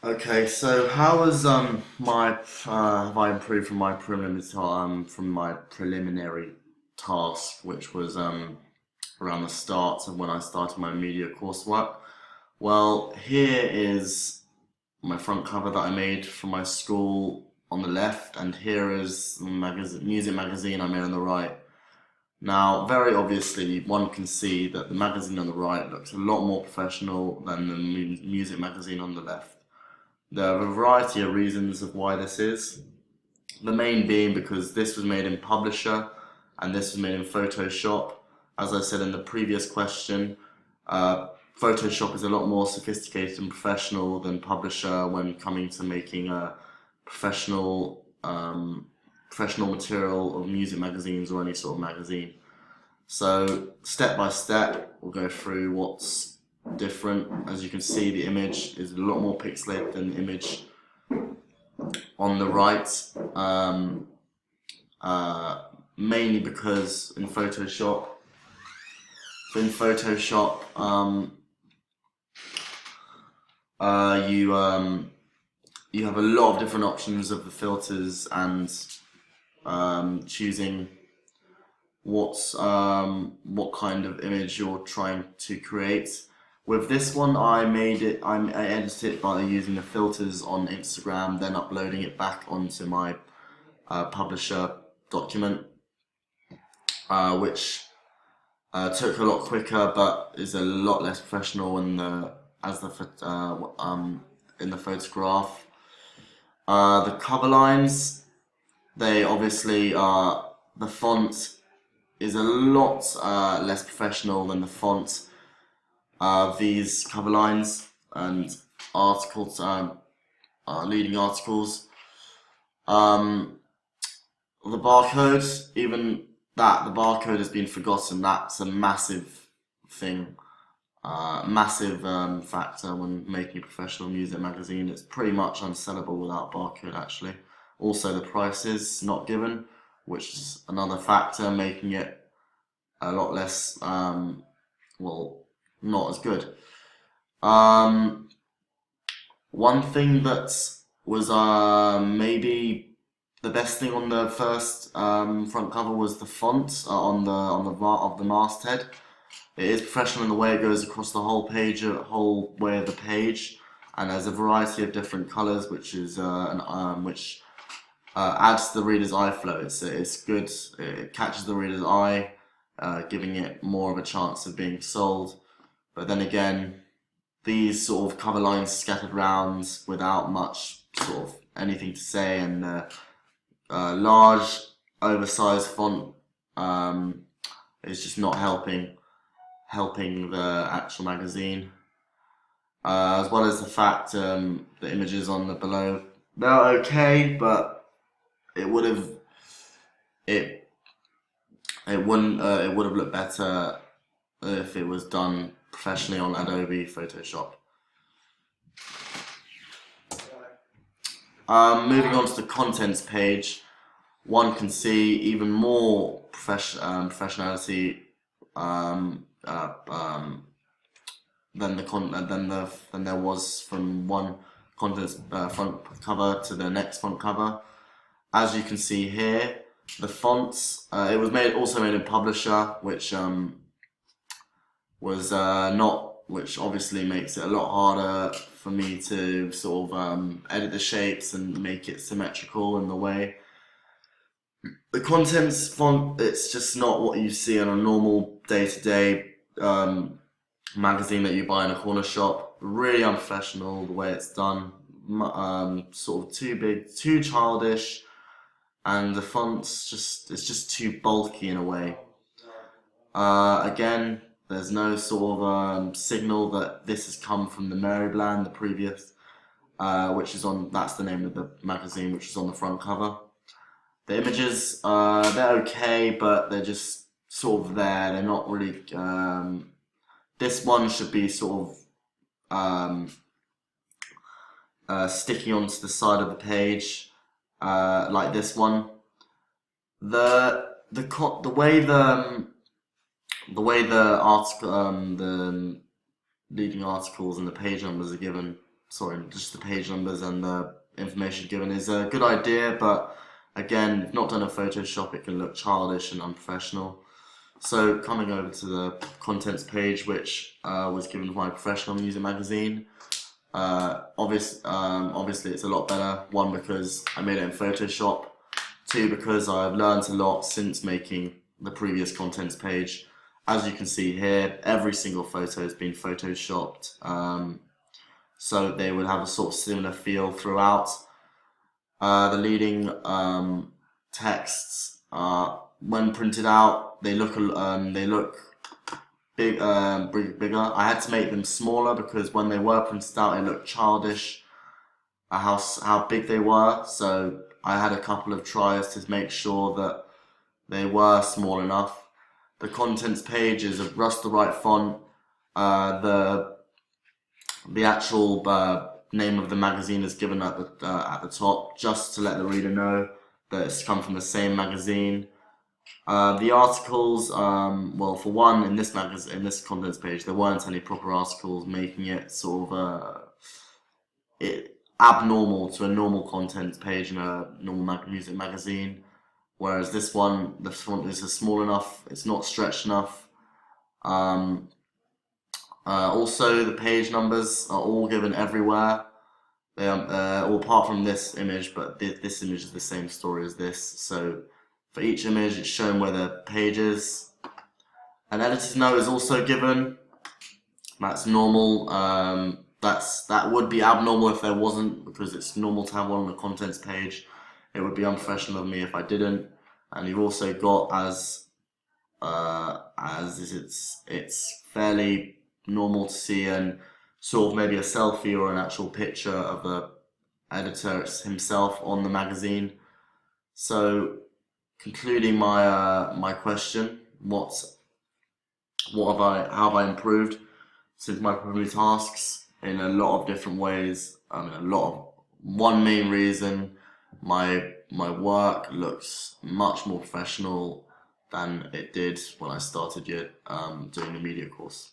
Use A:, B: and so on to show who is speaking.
A: Okay, so how has my have I improved from my preliminary task, which was around the start of when I started my media coursework? Well, here is my front cover that I made for my school on the left, and here is the music magazine I made on the right. Now, very obviously, one can see that the magazine on the right looks a lot more professional than the music magazine on the left. There are a variety of reasons of why this is. The main being because this was made in Publisher and this was made in Photoshop. As I said in the previous question, Photoshop is a lot more sophisticated and professional than Publisher when coming to making a professional material of music magazines or any sort of magazine. So step by step, we'll go through what's different. As you can see, the image is a lot more pixelated than the image on the right, mainly because in Photoshop, you have a lot of different options of the filters and choosing what kind of image you're trying to create. With this one, I edited it by using the filters on Instagram, then uploading it back onto my Publisher document, which took a lot quicker, but is a lot less professional in the photograph. The cover lines, they obviously are the font is a lot less professional than the font of these cover lines and articles, leading articles. Um, the barcode, even that, the barcode has been forgotten. That's a massive thing, massive factor when making a professional music magazine. It's pretty much unsellable without barcode, actually. Also, the price is not given, which is another factor making it a lot less, well, not as good. Um, One thing that was maybe the best thing on the first front cover was the font of the masthead. It is professional in the way it goes across the whole page, whole way of the page, and there's a variety of different colors, which adds to the reader's eye flow. It's good. It catches the reader's eye, giving it more of a chance of being sold. But then again, these sort of cover lines scattered round without much sort of anything to say, and large, oversized font is just not helping the actual magazine. As well as the fact the images on the below, they're okay, but it would have it it would have looked better if it was done professionally on Adobe Photoshop. Moving on to the contents page, one can see even more professionality than there was from one contents front cover to the next front cover. As you can see here, the fonts. It was also made in Publisher, which was not, which obviously makes it a lot harder for me to sort of edit the shapes and make it symmetrical in the way. The contents font, it's just not what you see on a normal day-to-day magazine that you buy in a corner shop. Really unprofessional the way it's done. Sort of too big, too childish, and the font's it's just too bulky in a way. Again, there's no sort of signal that this has come from the Maryland, the previous, that's the name of the magazine, which is on the front cover. The images, they're okay, but they're just sort of there. They're not really. This one should be sort of sticking onto the side of the page, like this one. The way the article, the leading articles and the page numbers are given just the page numbers and the information given is a good idea, but again, if not done in Photoshop, it can look childish and unprofessional. So coming over to the contents page, which was given by Professional Music Magazine. Obviously it's a lot better. One, because I made it in Photoshop. Two, because I've learned a lot since making the previous contents page. As you can see here, every single photo has been photoshopped, so they would have a sort of similar feel throughout. The leading texts, when printed out, they look bigger. I had to make them smaller because when they were printed out, it looked childish. How big they were. So I had a couple of tries to make sure that they were small enough. The contents page is just the right font. The actual name of the magazine is given at the top, just to let the reader know that it's come from the same magazine. The articles, well, for one, in this contents page, there weren't any proper articles, making it sort of abnormal to a normal contents page in a normal music magazine. Whereas this one, the font is small enough, it's not stretched enough. Also, the page numbers are all given everywhere. They are all apart from this image, but this image is the same story as this. So for each image, it's shown where the page is. An editor's note is also given. That's normal. That would be abnormal if there wasn't, because it's normal to have one on the contents page. It would be unprofessional of me if I didn't. And you've also got it's fairly normal to see and sort of maybe a selfie or an actual picture of the editor himself on the magazine. So concluding my question, how have I improved since my primary tasks? In a lot of different ways. One main reason, my work looks much more professional than it did when I started doing the media course.